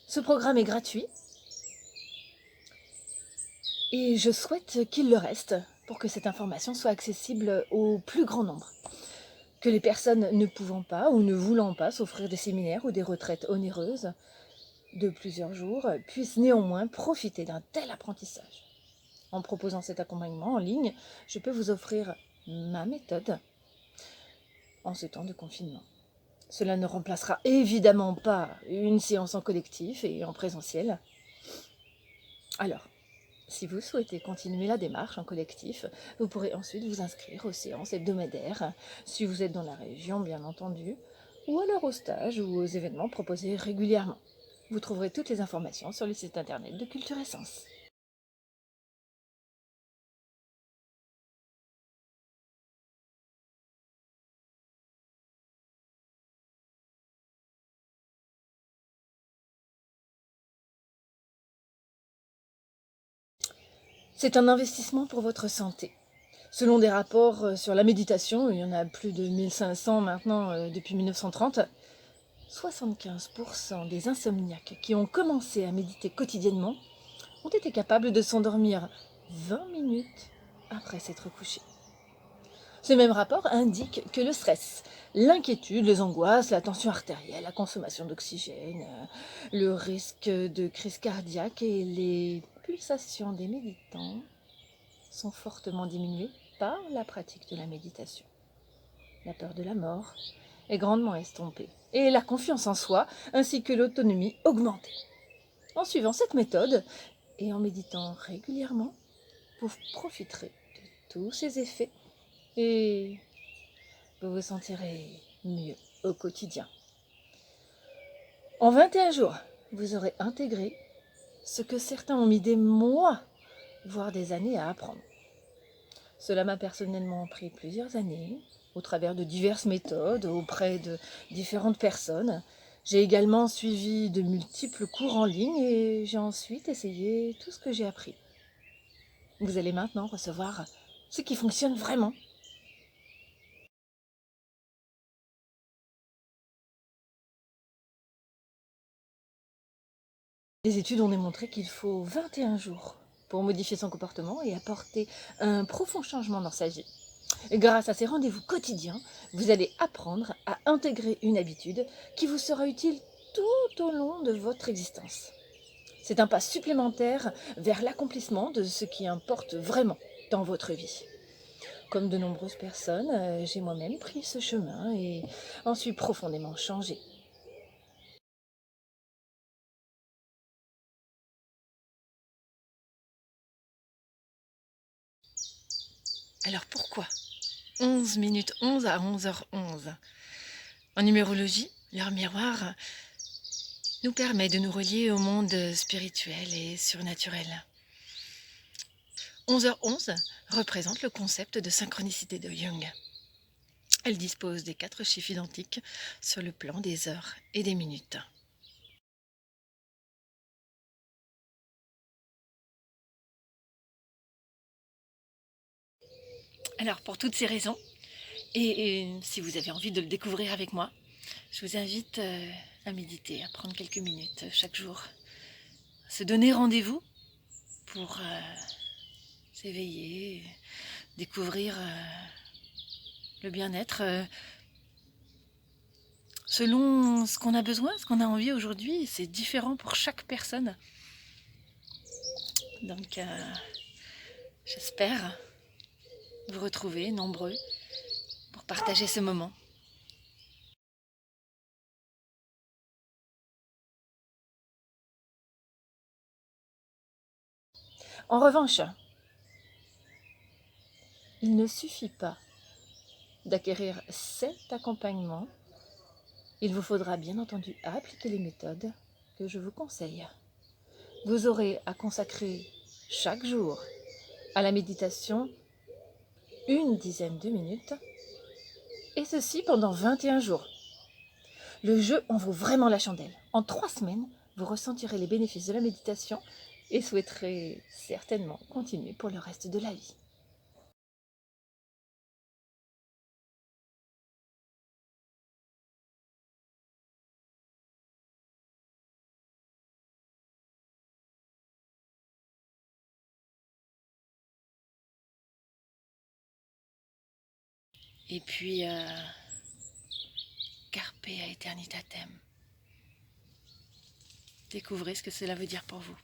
Ce programme est gratuit et je souhaite qu'il le reste pour que cette information soit accessible au plus grand nombre. Que les personnes ne pouvant pas ou ne voulant pas s'offrir des séminaires ou des retraites onéreuses de plusieurs jours puissent néanmoins profiter d'un tel apprentissage. En proposant cet accompagnement en ligne, je peux vous offrir ma méthode en ce temps de confinement. Cela ne remplacera évidemment pas une séance en collectif et en présentiel. Alors, si vous souhaitez continuer la démarche en collectif, vous pourrez ensuite vous inscrire aux séances hebdomadaires, si vous êtes dans la région bien entendu, ou alors aux stages ou aux événements proposés régulièrement. Vous trouverez toutes les informations sur le site internet de Culture Essence. C'est un investissement pour votre santé. Selon des rapports sur la méditation, il y en a plus de 1500 maintenant depuis 1930, 75% des insomniaques qui ont commencé à méditer quotidiennement ont été capables de s'endormir 20 minutes après s'être couchés. Ce même rapport indique que le stress, l'inquiétude, les angoisses, la tension artérielle, la consommation d'oxygène, le risque de crise cardiaque et les pulsations des méditants sont fortement diminués par la pratique de la méditation. La peur de la mort est grandement estompée et la confiance en soi ainsi que l'autonomie augmentée. En suivant cette méthode et en méditant régulièrement, vous profiterez de tous ces effets et vous vous sentirez mieux au quotidien. En 21 jours, vous aurez intégré ce que certains ont mis des mois, voire des années à apprendre. Cela m'a personnellement pris plusieurs années, au travers de diverses méthodes, auprès de différentes personnes. J'ai également suivi de multiples cours en ligne et j'ai ensuite essayé tout ce que j'ai appris. Vous allez maintenant recevoir ce qui fonctionne vraiment. Les études ont démontré qu'il faut 21 jours pour modifier son comportement et apporter un profond changement dans sa vie. Et grâce à ces rendez-vous quotidiens, vous allez apprendre à intégrer une habitude qui vous sera utile tout au long de votre existence. C'est un pas supplémentaire vers l'accomplissement de ce qui importe vraiment dans votre vie. Comme de nombreuses personnes, j'ai moi-même pris ce chemin et en suis profondément changée. Alors pourquoi 11 minutes 11 à 11h11 ? En numérologie, leur miroir nous permet de nous relier au monde spirituel et surnaturel. 11h11 représente le concept de synchronicité de Jung. Elle dispose des 4 chiffres identiques sur le plan des heures et des minutes. Alors pour toutes ces raisons, et si vous avez envie de le découvrir avec moi, je vous invite à méditer, à prendre quelques minutes chaque jour, se donner rendez-vous pour s'éveiller, découvrir le bien-être selon ce qu'on a besoin, ce qu'on a envie aujourd'hui. C'est différent pour chaque personne. Donc j'espère vous retrouver nombreux pour partager ce moment. En revanche, il ne suffit pas d'acquérir cet accompagnement. Il vous faudra bien entendu appliquer les méthodes que je vous conseille. Vous aurez à consacrer chaque jour à la méditation une dizaine de minutes, et ceci pendant 21 jours. Le jeu en vaut vraiment la chandelle. En 3 semaines, vous ressentirez les bénéfices de la méditation et souhaiterez certainement continuer pour le reste de la vie. Et puis, carpe aeternitatem. Découvrez ce que cela veut dire pour vous.